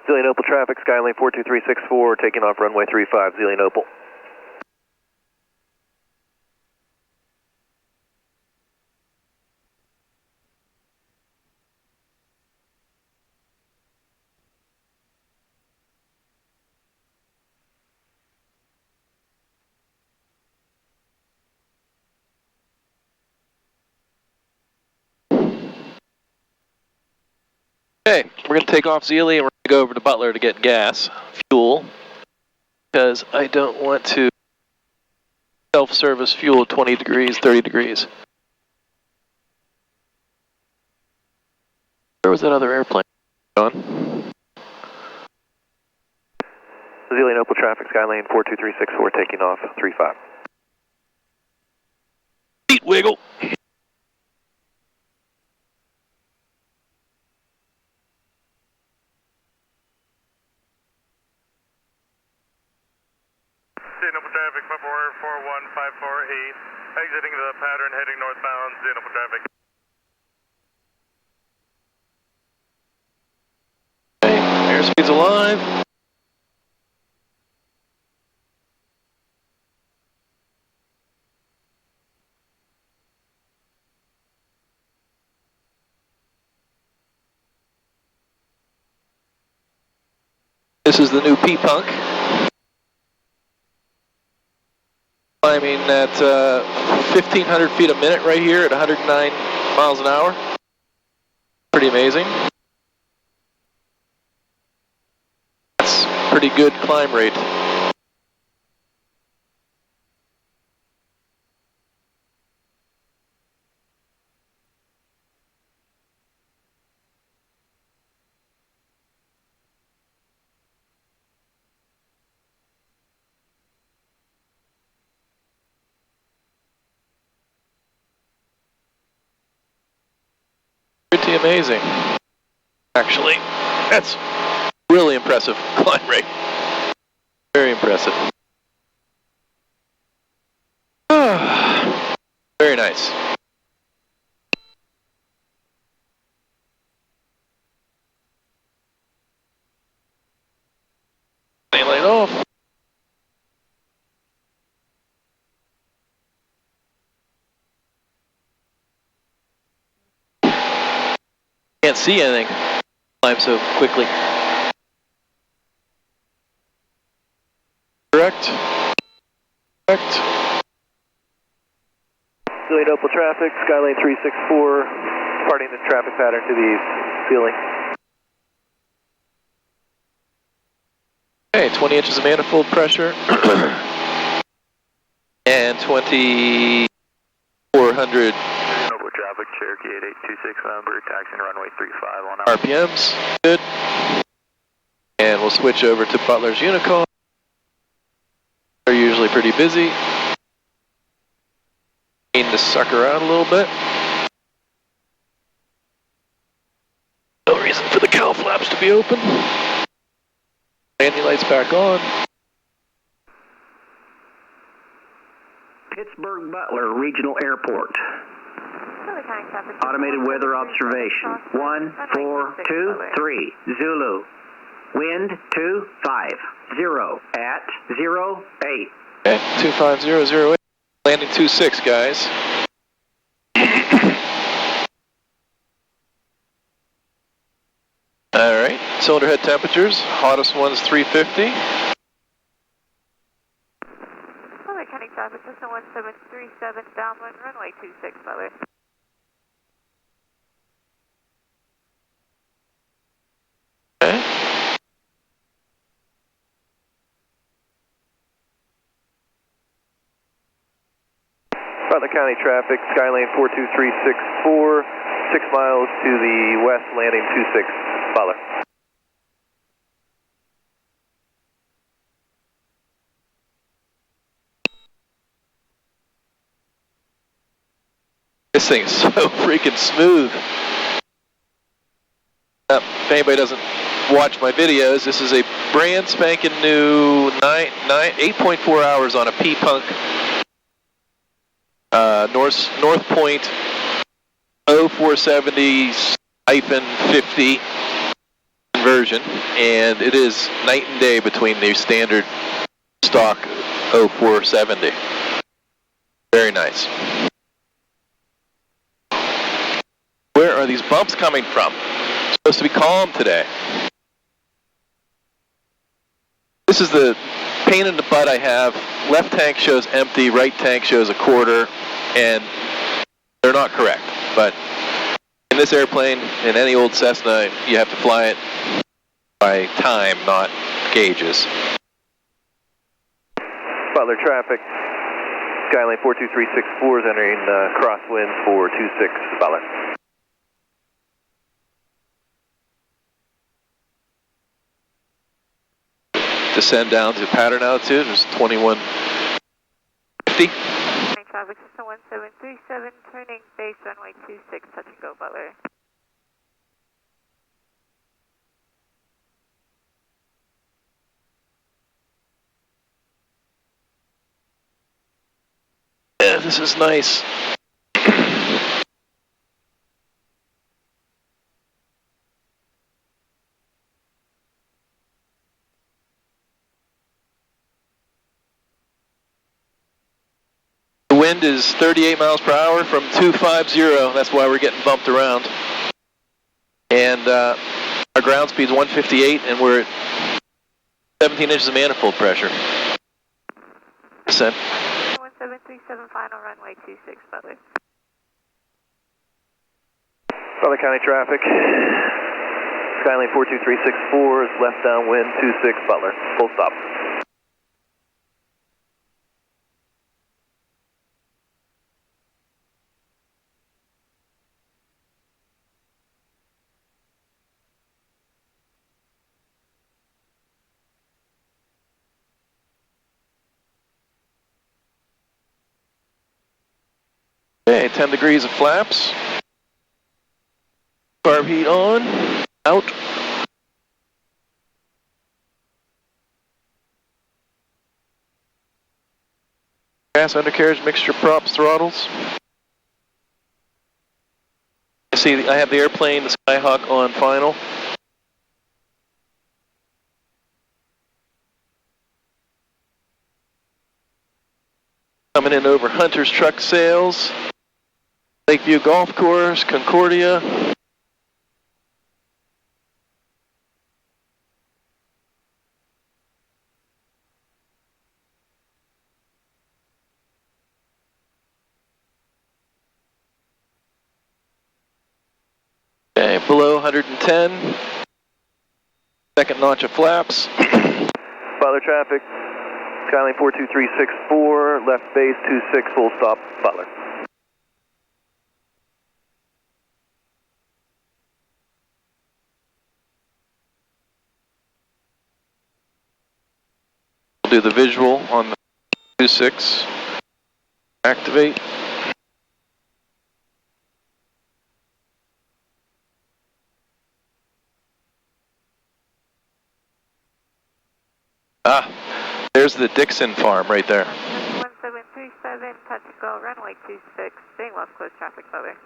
Zillion Opal traffic, skylane 42364, taking off runway 35, Zillion Opal. Okay, we're going to take off Zealy and we're going to go over to Butler to get gas, fuel, because I don't want to self-service fuel 20 degrees, 30 degrees. Where was that other airplane on? Zillion Opal traffic, skylane 42364, taking off 35. Feet wiggle. Zillion Opal traffic, February 41548, exiting the pattern, heading northbound, Zillion Opal traffic. Okay, airspeed's alive. This is the new PPONK. Climbing at 1,500 feet a minute right here at 109 miles an hour. Pretty amazing. That's pretty good climb rate. Pretty amazing. Actually, that's really impressive climb rate. Very impressive. Very nice. Lane off. Can't see anything. Climb so quickly. Correct. Correct. Zillion Opal traffic, skylane 364, departing the traffic pattern to the east, ceiling. Okay, 20 inches of manifold pressure. And 2,400 Traffic, Cherokee 8826 number, taxiing runway 35 on RPMs. Good. And we'll switch over to Butler's Unicorn. They're usually pretty busy. Need to sucker out a little bit. No reason for the cowl flaps to be open. Landing lights back on. Pittsburgh Butler Regional Airport. Automated weather observation. 1-4-2-3 Zulu. Wind 250 at 08. Okay, 25008. Landing 26, guys. Alright, cylinder head temperatures. Hottest one's 350. County traffic, Cessna 1737, downwind, runway 26, Butler. Okay. Butler County traffic, skylane 42364, 6 miles to the west, landing 26, Butler. This thing is so freaking smooth. If anybody doesn't watch my videos, this is a brand spanking new 8.4 hours on a PPONK North Point 0470-50 conversion, and it is night and day between the standard stock 0470. Very nice. Where are these bumps coming from? It's supposed to be calm today. This is the pain in the butt I have. Left tank shows empty, right tank shows a quarter, and they're not correct. But in this airplane, in any old Cessna, you have to fly it by time, not gauges. Butler traffic, skylane 42364 is entering crosswind for 26 Butler. Descend down to pattern altitude, it's 2150. Traffic system 1737, turning base runway 26, touch and go, Butler. Yeah, this is nice. The wind is 38 miles per hour from 250. That's why we're getting bumped around. And our ground speed is 158, and we're at 17 inches of manifold pressure. Descent. 1737, final runway 26, Butler. Butler County traffic, skylane 42364 is left downwind 26 Butler, full stop. Okay, 10 degrees of flaps. Carb heat on, out. Gas undercarriage, mixture props, throttles. See, I have the airplane, the Skyhawk on final. Coming in over Hunter's Truck Sales, Lakeview Golf Course, Concordia. Okay, below 110. Second notch of flaps. Butler traffic, skylane 42364, left base 26, full stop, Butler. We'll do the visual on the 26. Activate. Ah, there's the Dixon farm right there. 1737, touch and go, runway 26, staying left close traffic, Butler.